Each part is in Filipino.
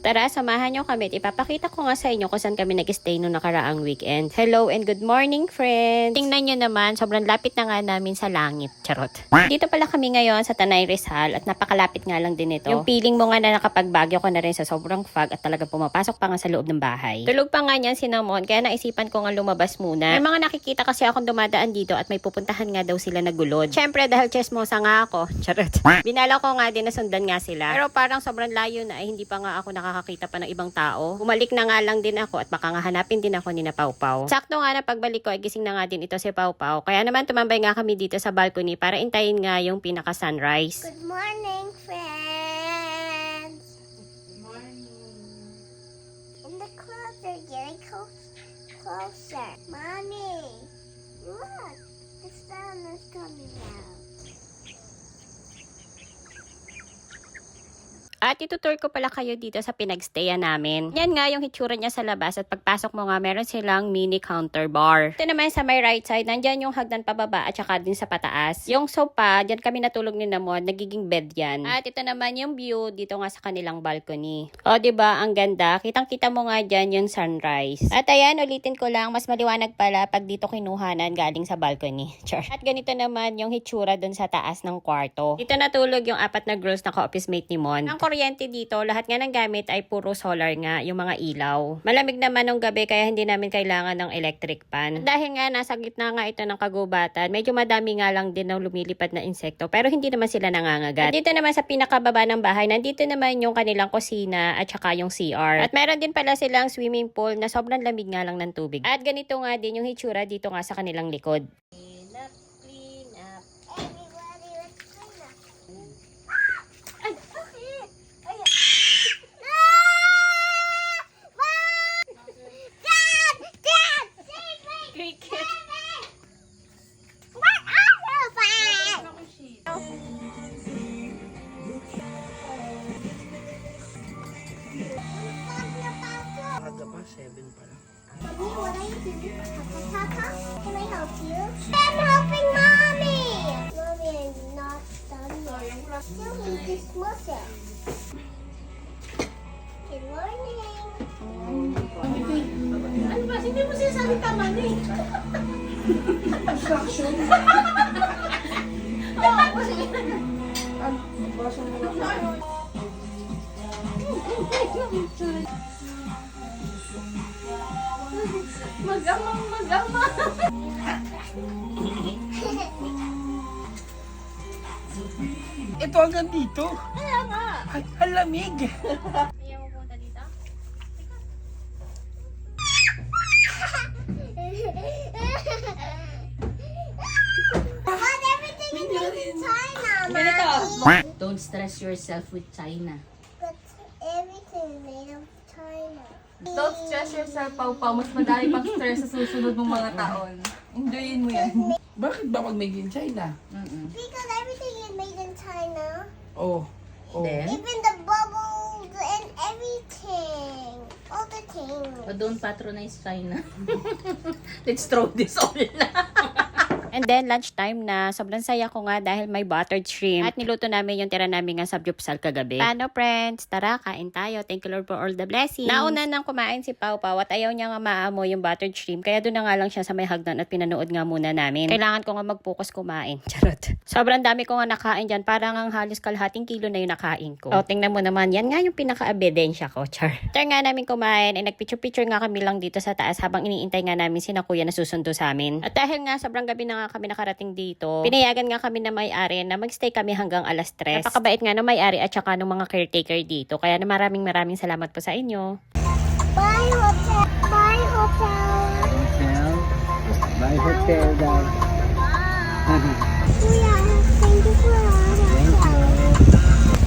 Tara, samahan nyo kami. Ipapakita ko nga sa inyo kung saan kami nag-stay noong nakaraang weekend. Hello and good morning, friends! Tingnan nyo naman, sobrang lapit na nga namin sa langit. Charot. Dito pala kami ngayon sa Tanay Rizal at napakalapit nga lang din ito. Yung feeling mo nga na nakapagbagyo ko na rin sa sobrang fog at talaga pumapasok pa nga sa loob ng bahay. Tulog pa nga niyan si Namon, kaya naisipan ko nga lumabas muna. May mga nakikita kasi akong dumadaan dito at may pupuntahan nga daw sila na gulod. Siyempre dahil chismosa nga ako. Charot. Binala ko nga din na sundan nga sila. Pero parang sobrang layo na ay hindi pa nga ako nakakakita pa ng ibang tao. Bumalik na nga lang din ako at baka nga hanapin din ako ni na Pau Pau. Sakto nga na pagbalik ko ay gising na nga din ito si Pau Pau. Kaya naman tumambay nga kami dito sa balcony para intayin nga yung pinaka sunrise. Good morning, friends. Good morning. In the closer, getting closer. Mommy, look, the sun is coming out. At itutur ko pala kayo dito sa pinagstayan namin. Yan nga yung hitsura niya sa labas at pagpasok mo nga meron silang mini counter bar. Ito naman sa may right side, nandyan yung hagdan pababa at saka din sa pataas. Yung sofa, dyan kami natulog ni Namon, nagiging bed yan. At ito naman yung view dito nga sa kanilang balcony. O diba, ang ganda. Kitang-kita mo nga dyan yung sunrise. At ayan, ulitin ko lang, mas maliwanag pala pag dito kinuhanan galing sa balcony. Char. At ganito naman yung hitsura dun sa taas ng kwarto. Dito natulog yung 4 na girls na ka-office mate ni Mon. Ang kuryente dito, lahat nga ng gamit ay puro solar nga, yung mga ilaw. Malamig naman ng gabi kaya hindi namin kailangan ng electric pan. Dahil nga nasa gitna nga ito ng kagubatan, medyo madami nga lang din ng lumilipad na insekto pero hindi naman sila nangangagat. At dito naman sa pinakababa ng bahay, nandito naman yung kanilang kusina at saka yung CR. At meron din pala silang swimming pool na sobrang lamig nga lang ng tubig. At ganito nga din yung hitsura dito nga sa kanilang likod. Clean up. Everybody, let's clean up. Cricket. What are you Aga pa, 7 pa lang. What are you doing? Papa, can I help you? I'm helping Mommy. Mommy, I'm not done yet. Still need to smush it. Good morning. Ano ba? Hindi mo sinasabi tama na eh. Instruction? Oo, sige. Basa mo lang. Magamang. Ito hanggang dito. Kaya nga. Ay, ang lamig. Ayaw mo punta dito? But everything is made in China, Ganito. Mommy. Don't stress yourself with China. But everything is made of China. Don't stress yourself, Pau Pau. Mas madali pang stress sa susunod mong mga taon. Enjoyin mo yan. Bakit ba pag made in China? Because everything is made in China. Oh. Oh. Then, Even the bubbles and everything. All the things. but don't patronize China. Let's throw this all na. And then, lunchtime na. Sobrang saya ko nga dahil may buttered shrimp. At niluto namin yung tira namin nga samgyupsal kagabi. Paano, friends? Tara, kain tayo. Thank you, Lord, for all the blessings. Nauna nang kumain si Pau Pau at ayaw niya nga maamoy yung buttered shrimp. Kaya doon na nga lang siya sa may hagdan at pinanood nga muna namin. Kailangan ko nga mag-focus kumain. Charot. Sobrang dami ko nga nakain dyan. Parang ang halos kalahating kilo na yung nakain ko. O, tingnan mo naman. Yan nga yung pinaka-ebidensya ko. Char. After nga namin kumain, ay nagpicture-picture nga kami lang dito sa taas habang iniintay nga namin si Kuya na susundo sa amin. At dahil nga sobrang gabi na nga kami nakarating dito, pinayagan nga kami na may-ari na magstay kami hanggang alas 3. Napakabait nga ng may-ari at saka ng mga caretaker dito. Kaya na maraming salamat po sa inyo. Bye, hotel. Bye, hotel. Hotel? By hotel daw. Kuya, thank you for all the help.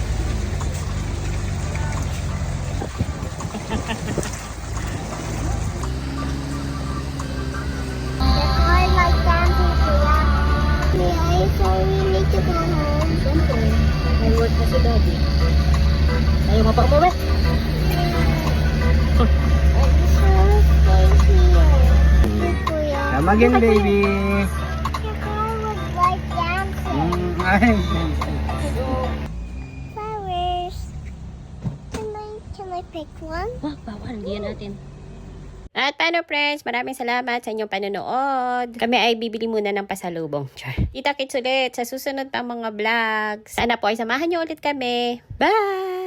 I like dancing, Kuya. Yeah, so we need to go home. Siyempre, may work na si Daddy. Ayaw mo pa umuwi? I'm so stay here. Kuya. Come again, baby. Your car was like dancing. Ay. Flowers. Can I pick one? Wah, bawal. Hindi yan natin. At paano friends, maraming salamat sa inyong panonood. Kami ay bibili muna ng pasalubong. Char. Kita-kits ulit sa susunod pang mga vlogs. Sana po ay samahan niyo ulit kami. Bye!